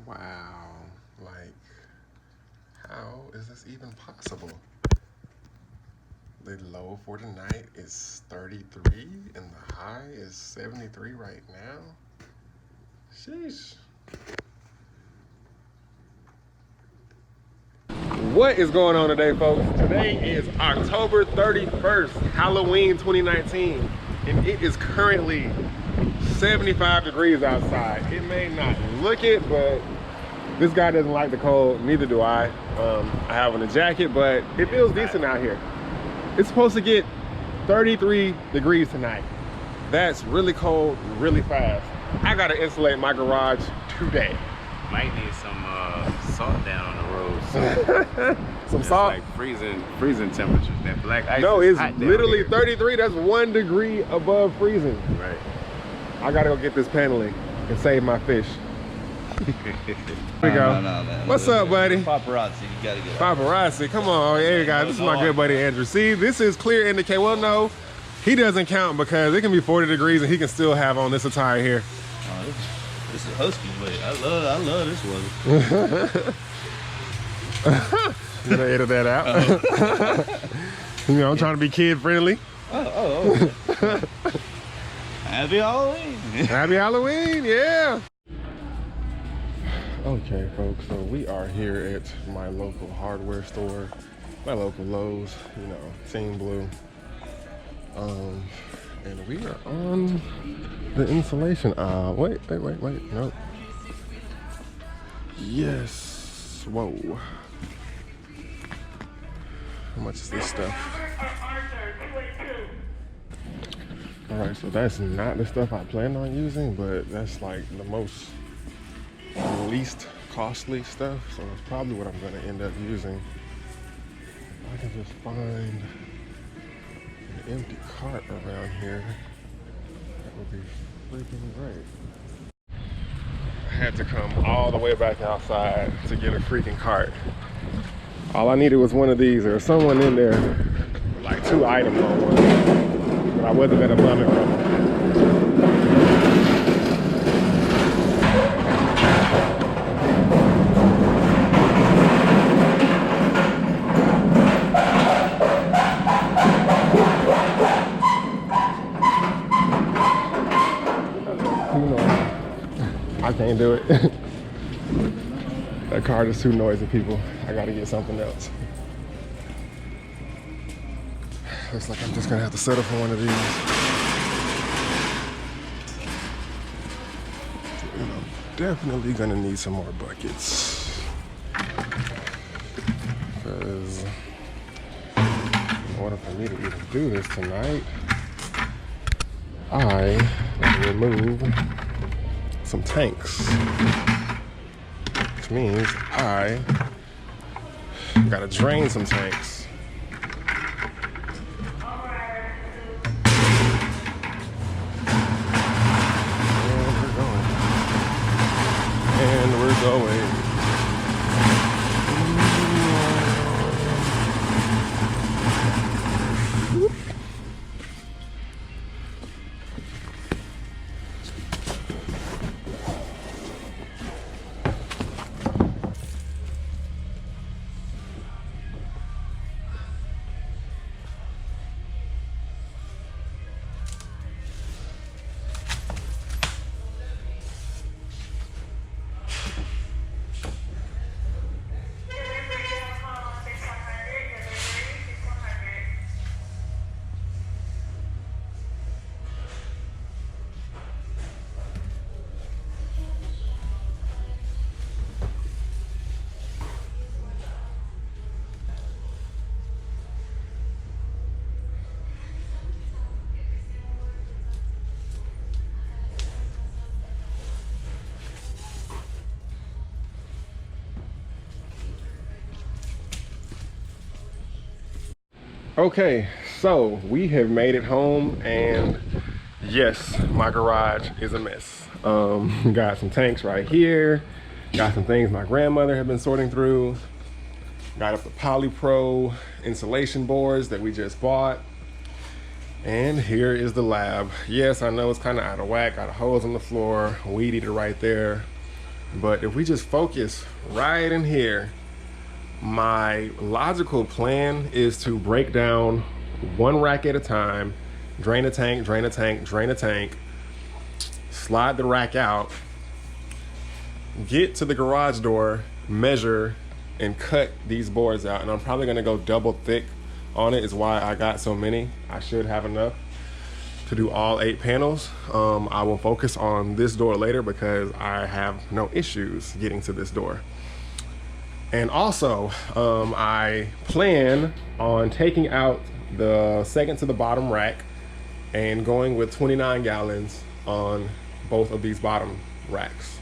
Wow. Like, how is this even possible? The low for tonight is 33 and the high is 73 right now. Sheesh. What is going on today, folks? Today is October 31st, Halloween 2019, and it is currently 75 degrees outside. It may not look it, but this guy doesn't like the cold, neither do I. I have on a jacket, but it feels decent out here. It's supposed to get 33 degrees tonight. That's really cold, really fast. I gotta insulate my garage today. Might need some salt down on the road. Some salt? Like freezing temperatures. That black ice. No, is it's literally 33. That's 1 degree above freezing. Right. I gotta go get this paneling and save my fish. Here we go. No, man. What's up, buddy? Paparazzi, you gotta get Paparazzi, come on. Here you go. This is my good buddy Andrew. See, this is clear indicator. Well, no, he doesn't count because it can be 40 degrees and he can still have on this attire here. This is husky, but I love this one. You gonna edit that out? You know, I'm trying to be kid friendly. Oh. Happy Halloween. Happy Halloween, yeah. Okay, folks, so we are here at my local hardware store, my local Lowe's, you know, Team Blue. And we are on the insulation aisle. Wait, nope. Yes, whoa. How much is this stuff? All right, so that's not the stuff I planned on using, but that's like the most least costly stuff, so it's probably what I'm gonna end up using. If I can just find an empty cart around here, that would be freaking great. I had to come all the way back outside to get a freaking cart. All I needed was one of these. There was someone in there with like 2 items on one, but I wasn't gonna bum it from them. I can't do it. That card is too noisy, people. I gotta get something else. Looks like I'm just gonna have to settle for one of these. And I'm definitely gonna need some more buckets. Because in order for me to even do this tonight, I remove some tanks, which means I gotta drain some tanks. And we're going. Okay, so we have made it home, and yes, my garage is a mess. Got some tanks right here, got some things my grandmother had been sorting through, got up the Polypro insulation boards that we just bought, and here is the lab. Yes, I know it's kind of out of whack, got a hose on the floor, weed eater right there, But if we just focus right in here, my logical plan is to break down one rack at a time, drain a tank, drain a tank, drain a tank, slide the rack out, get to the garage door, measure, and cut these boards out. And I'm probably gonna go double thick on it, is why I got so many. I should have enough to do all 8 panels. I will focus on this door later because I have no issues getting to this door. And also, I plan on taking out the second to the bottom rack and going with 29 gallons on both of these bottom racks.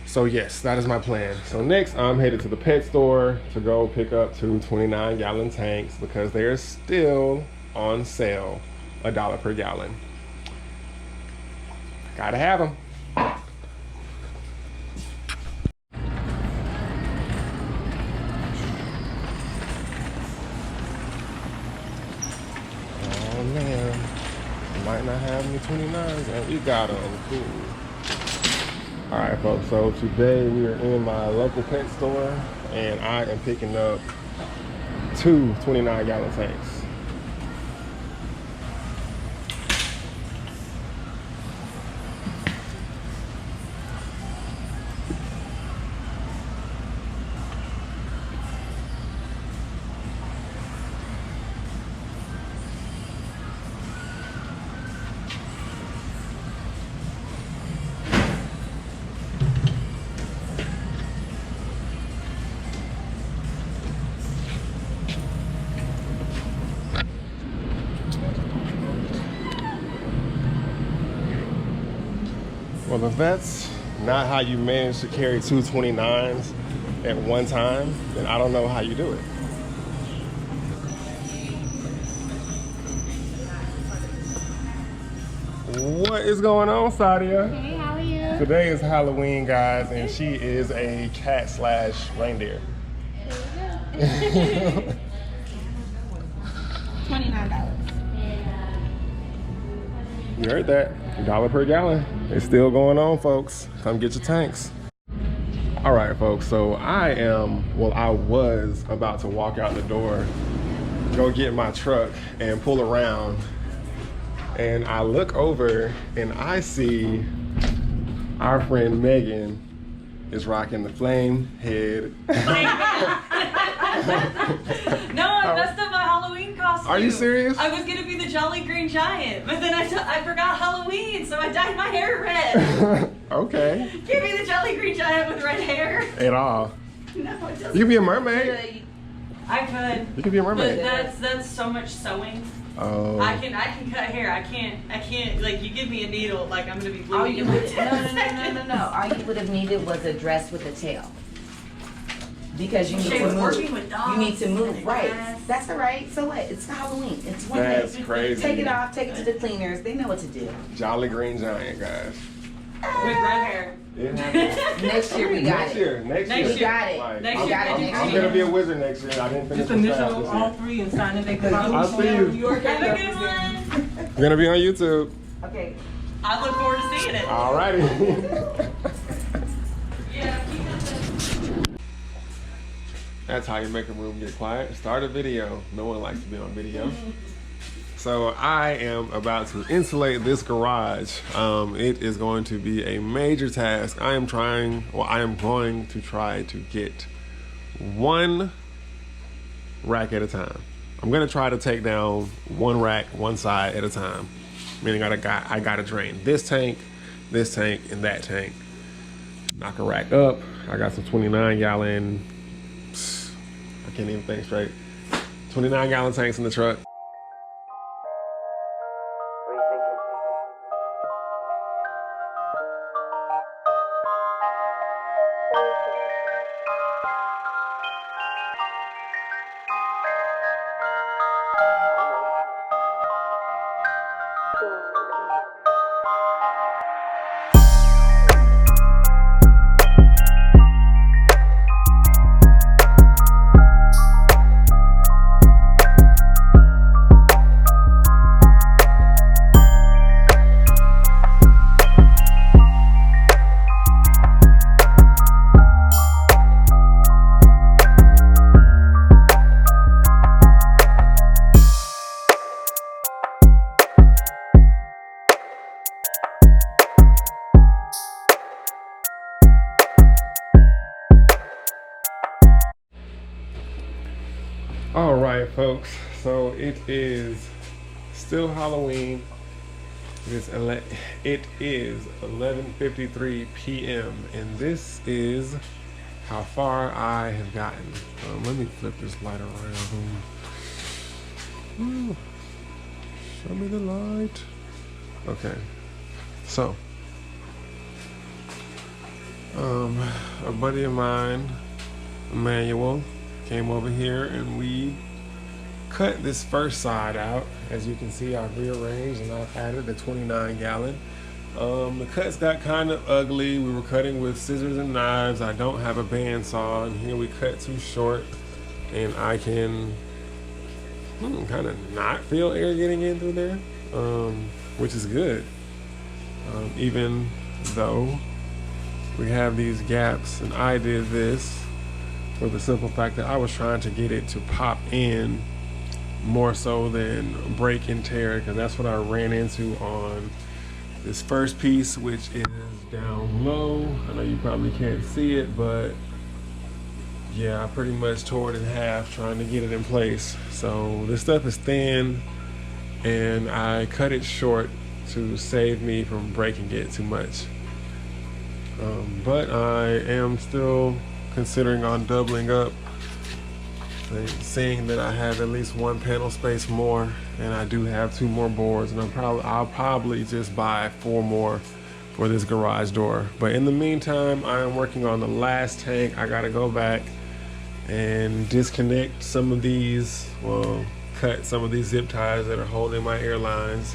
So yes, that is my plan. So next I'm headed to the pet store to go pick up 2 29-gallon tanks because they're still on sale, $1 per gallon. Gotta have them. Oh man, might not have any 29s and we got them, cool. All right, folks, so today we are in my local pet store and I am picking up 2 29-gallon tanks. Well, if that's not how you manage to carry 2 29s at one time, then I don't know how you do it. What is going on, Sadia? Hey, how are you? Today is Halloween, guys, and she is a cat / reindeer. $29. You heard that. $1 per gallon. It's still going on, folks. Come get your tanks. All right, folks, so I was about to walk out the door, go get my truck and pull around, and I look over and I see our friend Megan is rocking the flame head. No, I messed up my Halloween costume. Are you serious? I was gonna be the Jolly Green Giant, but then I forgot Halloween, so I dyed my hair red. Okay. Give me the Jolly Green Giant with red hair. At all. No, it doesn't. You can be a mermaid. I could. You can be a But mermaid. that's so much sewing. Oh. I can cut hair. I can't like you give me a needle like I'm gonna be All gluing you it would with no. All you would have needed was a dress with a tail. Because you need She to was move. working with dogs. You need to move, right? Yes. That's all right. So what? It's Halloween. It's one That's day. crazy. Take it off. Take it to the cleaners. They know what to do. Jolly Green Giant, guys. With red hair. It happens. Next year we got Next it. year. Next We year. got it. Like, Next I'm, year. I'm gonna be a wizard next year. I didn't finish Just the class initial this all year. 3 and sign it. They I'll see you. Have a good one. You're gonna be on YouTube. Okay. I look forward to seeing it. Alrighty. Yeah, keep it. That's how you make a room get quiet. Start a video. No one likes to be on video. So I am about to insulate this garage. It is going to be a major task. I am going to try to get one rack at a time. I'm gonna try to take down one rack, one side at a time. Meaning I gotta drain this tank, and that tank. Knock a rack up. I got some 29-gallon, I can't even think straight. 29-gallon tanks in the truck. All right, folks. So it is still Halloween. It is 11:53 p.m. and this is how far I have gotten. Let me flip this light around. Ooh, show me the light. Okay. So, a buddy of mine, Emmanuel, came over here and we cut this first side out. As you can see, I've rearranged and I've added a 29 gallon. The cuts got kind of ugly. We were cutting with scissors and knives. I don't have a bandsaw, and here we cut too short, and I can kind of not feel air getting in through there, which is good. Even though we have these gaps, and I did this for the simple fact that I was trying to get it to pop in more so than break and tear, because that's what I ran into on this first piece, which is down low. I know you probably can't see it, but yeah, I pretty much tore it in half trying to get it in place. So this stuff is thin, and I cut it short to save me from breaking it too much. But I am still considering on doubling up, seeing that I have at least one panel space more, and I do have 2 more boards, and I'll probably just buy 4 more for this garage door. But in the meantime, I am working on the last tank. I gotta go back and disconnect some of these, well, cut some of these zip ties that are holding my air lines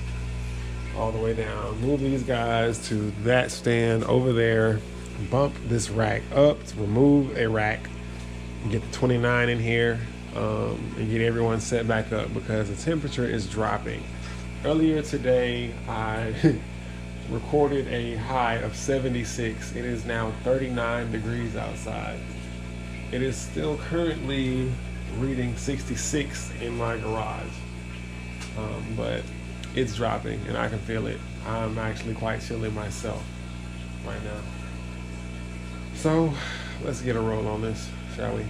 all the way down, move these guys to that stand over there, bump this rack up to remove a rack, get the 29 in here, and get everyone set back up because the temperature is dropping. Earlier today, I recorded a high of 76. It is now 39 degrees outside. It is still currently reading 66 in my garage, but it's dropping and I can feel it. I'm actually quite chilly myself right now. So let's get a roll on this, shall we?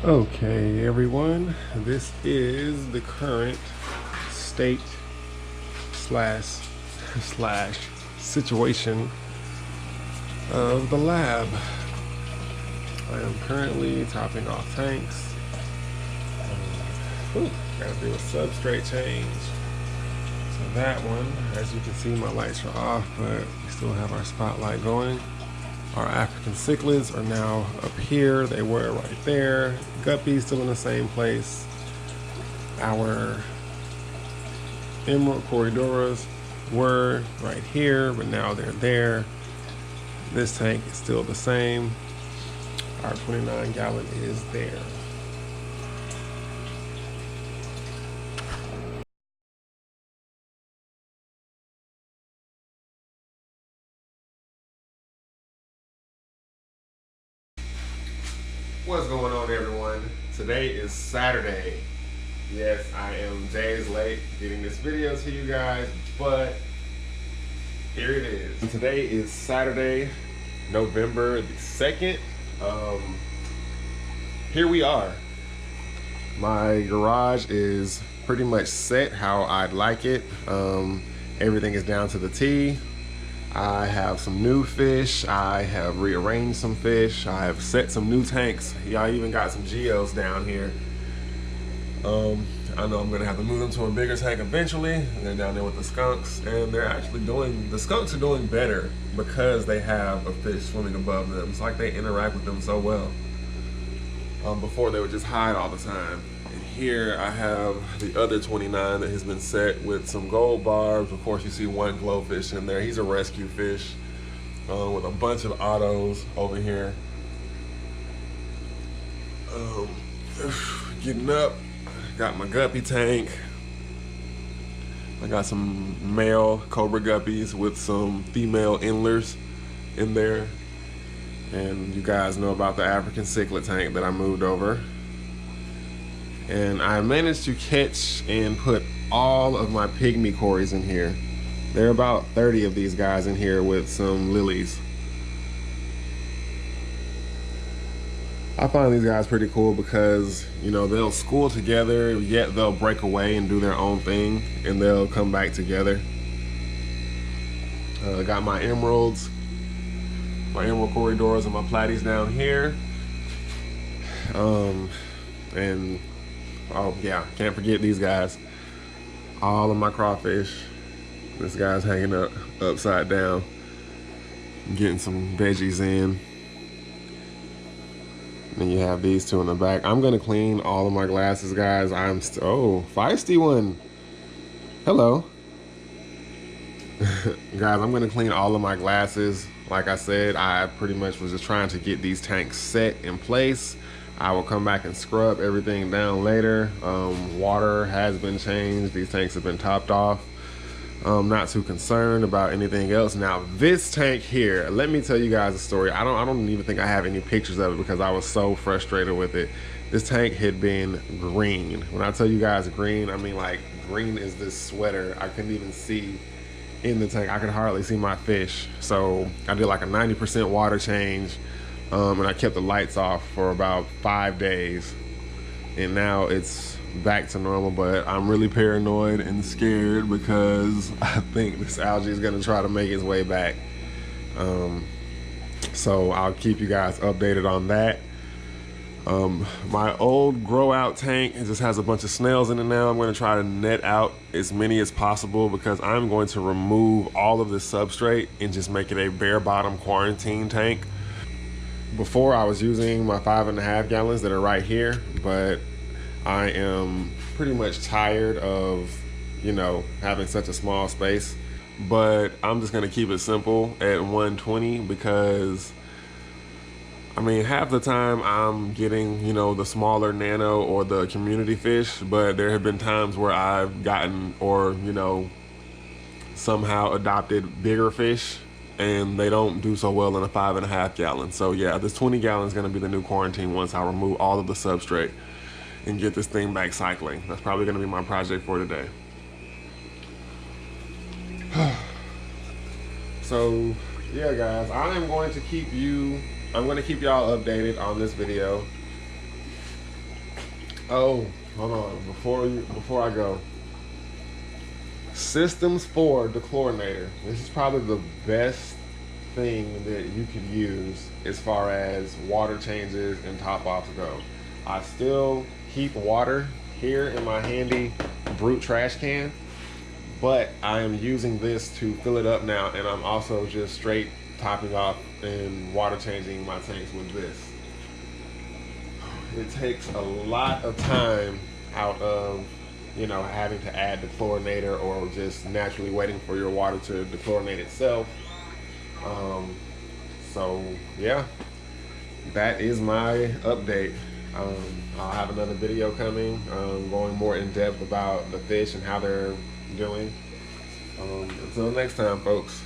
Okay, everyone, this is the current state slash situation of the lab. I am currently topping off tanks. Gotta do a substrate change. So that one, as you can see, my lights are off, but we still have our spotlight going. Our African cichlids are now up here. They were right there. Guppies still in the same place. Our emerald corridoras were right here, but now they're there. This tank is still the same. Our 29 gallon is there. What's going on, everyone? Today is Saturday. Yes, I am days late getting this video to you guys, but Here it is. And today is Saturday, November the 2nd. Here we are. My garage is pretty much set how I'd like it. Everything is down to the T. I have some new fish. I have rearranged some fish. I have set some new tanks. Y'all even got some geos down here. I know I'm gonna have to move them to a bigger tank eventually. And they're down there with the skunks, and they're actually the skunks are doing better because they have a fish swimming above them. It's like they interact with them so well. Before they would just hide all the time. And here I have the other 29 that has been set with some gold barbs. Of course, you see one glowfish in there. He's a rescue fish with a bunch of autos over here. Getting up, got my guppy tank. I got some male cobra guppies with some female endlers in there. And you guys know about the African cichlid tank that I moved over. And I managed to catch and put all of my pygmy cories in here. There are about 30 of these guys in here with some lilies. I find these guys pretty cool because, you know, they'll school together, yet they'll break away and do their own thing, and they'll come back together. Got my emeralds. My emerald corridors and my platies down here. And oh yeah, can't forget these guys. All of my crawfish. This guy's hanging up upside down. Getting some veggies in. Then you have these two in the back. I'm gonna clean all of my glasses, guys. Oh, feisty one. Hello. Guys, I'm gonna clean all of my glasses. Like I said, I pretty much was just trying to get these tanks set in place. I will come back and scrub everything down later. Water has been changed. These tanks have been topped off. Not too concerned about anything else. Now, this tank here, let me tell you guys a story. I don't even think I have any pictures of it because I was so frustrated with it. This tank had been green. When I tell you guys green, I mean like green is this sweater. I couldn't even see in the tank. I could hardly see my fish. So I did like a 90% water change, and I kept the lights off for about 5 days, and now it's back to normal. But I'm really paranoid and scared because I think this algae is going to try to make its way back. So I'll keep you guys updated on that. My old grow out tank, it just has a bunch of snails in it now. I'm going to try to net out as many as possible because I'm going to remove all of the substrate and just make it a bare bottom quarantine tank. Before I was using my 5.5 gallons that are right here, but I am pretty much tired of, you know, having such a small space. But I'm just going to keep it simple at 120 because I mean, half the time I'm getting, you know, the smaller nano or the community fish, but there have been times where I've gotten or, you know, somehow adopted bigger fish and they don't do so well in a 5.5 gallon. So yeah, this 20 gallon is going to be the new quarantine once I remove all of the substrate and get this thing back cycling. That's probably going to be my project for today. So yeah, guys, I'm going to keep y'all updated on this video. Oh, hold on, before I go. Systems 4 dechlorinator. This is probably the best thing that you could use as far as water changes and top offs go. I still keep water here in my handy Brute trash can, but I am using this to fill it up now, and I'm also just straight topping off and water changing my tanks with this. It takes a lot of time out of, you know, having to add the chlorinator or just naturally waiting for your water to dechlorinate itself. So yeah, that is my update. I'll have another video coming, going more in depth about the fish and how they're doing. Until next time, folks.